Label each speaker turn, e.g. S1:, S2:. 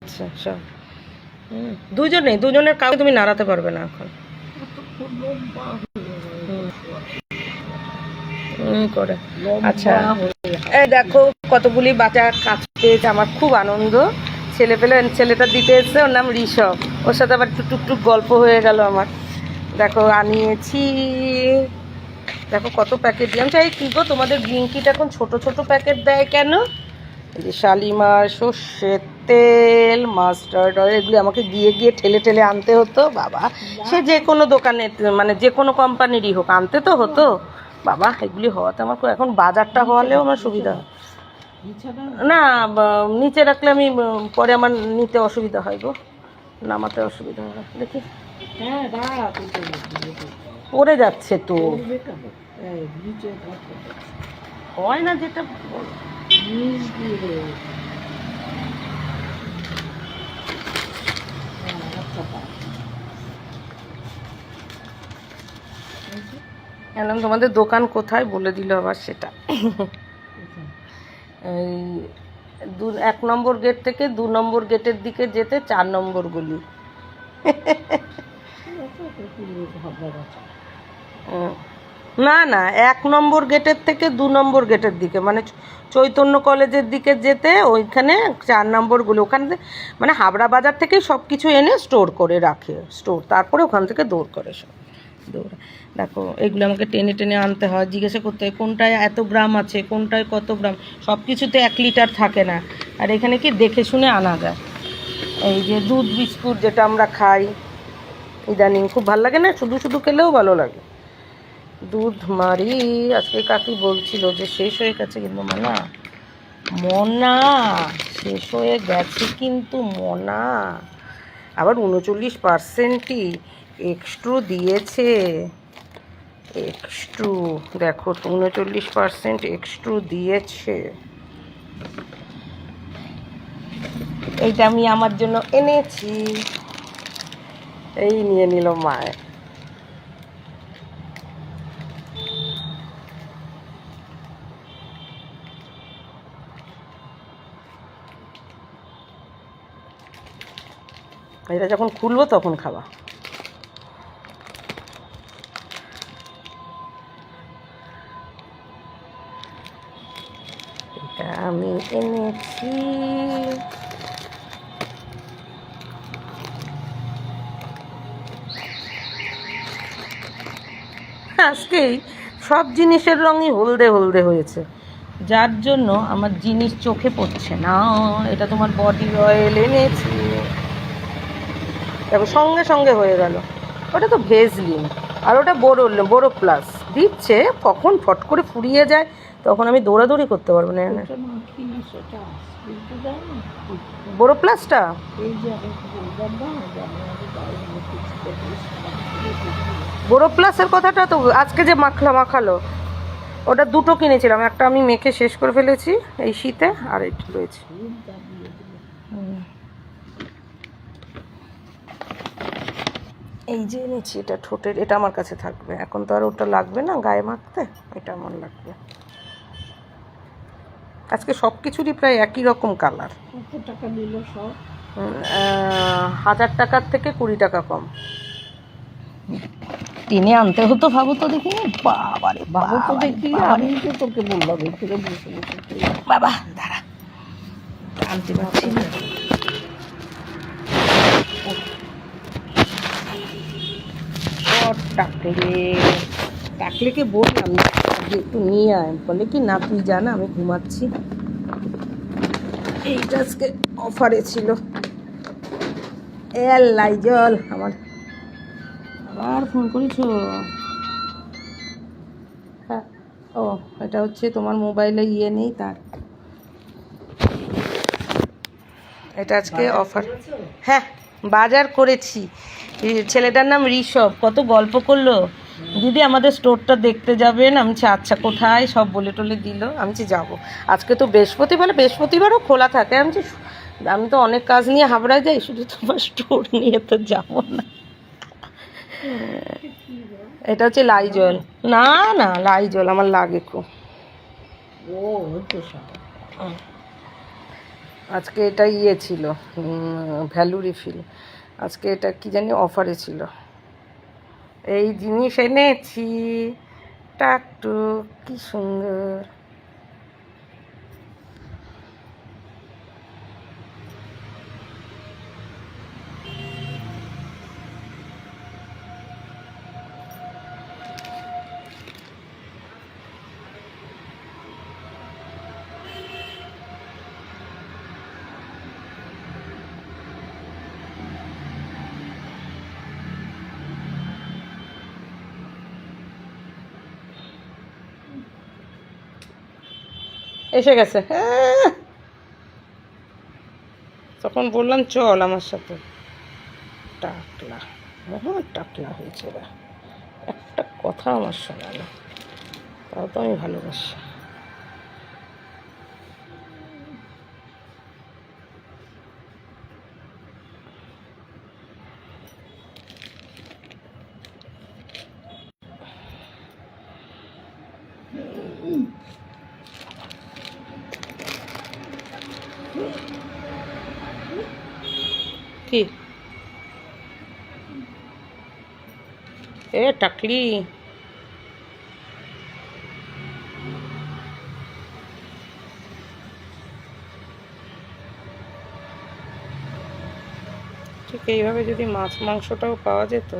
S1: আচ্ছা সব দুজনের কাউকে তুমি নাড়াতে পারবে না এখন করে। আচ্ছা এই দেখো কতগুলি বাচ্চা কাজ পেয়েছে, আমার খুব আনন্দ। ছেলেটা দিতে এসছে, ওর নাম ঋষভ, ওর সাথে আবার একটু টুকটুক গল্প হয়ে গেল আমার। দেখো আনিয়েছি, দেখো কত প্যাকেট দিয়ে। আমি চাই কী গো তোমাদের ব্লিঙ্কিট এখন ছোট ছোট প্যাকেট দেয় কেন? এই যে শালিমার, সর্ষের তেল, মাস্টার্ড অয়েল, এগুলি আমাকে গিয়ে গিয়ে ঠেলে ঠেলে আনতে হতো বাবা। সে যে কোনো দোকানে মানে যে কোনো কোম্পানিরই হোক আনতে তো হতো বাবা। এগুলি হওয়াতে আমার এখন বাজারটা হওয়ালেও আমার সুবিধা হয় না। নিচে রাখলে আমি পরে আমার নিতে অসুবিধা হয় গো, নামাতে অসুবিধা হয়। দেখি পড়ে যাচ্ছে তো, হয় না যেটা এলাম। তোমাদের দোকান কোথায় বলে দিল আবার সেটা। এই 1 নম্বর গেট থেকে 2 নম্বর গেটের দিকে যেতে 4 নম্বর গলি। না না, 1 নম্বর গেটের থেকে 2 নম্বর গেটের দিকে, মানে চৈতন্য কলেজের দিকে যেতে ওইখানে 4 নম্বর গলি। ওখানে মানে হাবড়া বাজার থেকে সব কিছু এনে স্টোর করে রাখে, তারপরে ওখান থেকে দৌড় করে সব দৌড়ে। দেখো এগুলো আমাকে টেনে টেনে আনতে হয়, জিজ্ঞাসা করতে হয় কোনটায় এত গ্রাম আছে, কোনটায় কত গ্রাম। সব কিছুতে 1 লিটার থাকে না, আর এখানে কি দেখে শুনে আনা যায়। এই যে দুধ বিস্কুট যেটা আমরা খাই ইদানিং, খুব ভালো লাগে না, শুধু শুধু খেলেও ভালো লাগে। দুধ মারি আজকে কাকি বলছিল যে শেষ হয়ে গেছে, কিন্তু মনা শেষ হয়ে গেছে কিন্তু মনা আবার 39%ই এক্সট্রু দিয়েছে। এক্সট্রু দেখো তো, 39% এক্সট্রু দিয়েছে। এইটা আমি আমার জন্য এনেছি, এই নিয়ে নিল মায়। এটা যখন খুলবো তখন খাবা। এটা আমি এনেছি। আজকেই সব জিনিসের রঙই হলদে হলদে হয়েছে, যার জন্য আমার জিনিস চোখে পড়ছে না। এটা তোমার বডি অয়েল এনেছি, তারপর সঙ্গে সঙ্গে হয়ে গেল। ওটা তো ভেজলিন, আর ওটা বড়ো প্লাস দিচ্ছে, কখন ফট করে ফুরিয়ে যায় তখন আমি দৌড়াদৌড়ি করতে পারবো না। বড়ো প্লাসটা বড়ো প্লাসের কথাটা তো আজকে যে মাখালো, ওটা 2টো কিনেছিলাম, একটা আমি মেখে শেষ করে ফেলেছি এই শীতে, আর একটু রয়েছে। এই যে এনেছি, এটা ঠোঁটের, এটা আমার কাছে থাকবে এখন, তো আর ওটা লাগবে না গায়ে মাখতে, এটা আমার লাগবে। আজকে সব কিছুরই প্রায় একই রকম কালার। কত টাকা নিল সব? 1000 টাকার থেকে 20 টাকা কম। টেনে আনতে হতো, ভাবো তো দেখি। বাবারে বাবা তো দেখি, আমি তো তোকে বললাম বাবা দাঁড়া, আনতে পারছি না। টাকলেকে বললাম যে একটু নিয়ে আয়, বলে কি না তুই জানা আমি ঘুমাচ্ছি। এইটা আজকে অফারে ছিল। লাইজল আমার আবার ফোন করেছো? হ্যাঁ, ও এটা হচ্ছে তোমার মোবাইলে নেই তার, এটা আজকে অফার। হ্যাঁ বাজার করেছি। ছেলেটার নাম ঋষভ, কত গল্প করলো, দিদি আমাদের স্টোরটা দেখতে যাবেন। আমি আচ্ছা কোথায়, সব বলে টলে দিল। আমি যাবো, আজকে তো বৃহস্পতিবারও খোলা থাকে। আমি তো অনেক কাজ নিয়ে হাবড়ায় যাই, শুধু তোমার স্টোর নিয়ে তো যাবো না। এটা হচ্ছে লাইজল। না না লাইজল আমার লাগে খুব। আজকে এটা ইয়ে ছিল, ভ্যালু রিফিল। আজকে এটা কি জানি অফারে ছিল। এই জিনিস এনেছি, টাকটুক, কি সুন্দর। এসে গেছে, হ্যাঁ। তখন বললাম চল আমার সাথে। টাকলা, মহা টাকলা হয়েছে রে। একটা কথা আমার শোনালো, তাও তো আমি ভালোবাসি। কি এ টাকলি, ঠিক এইভাবে যদি মাছ মাংসটাও পাওয়া যেত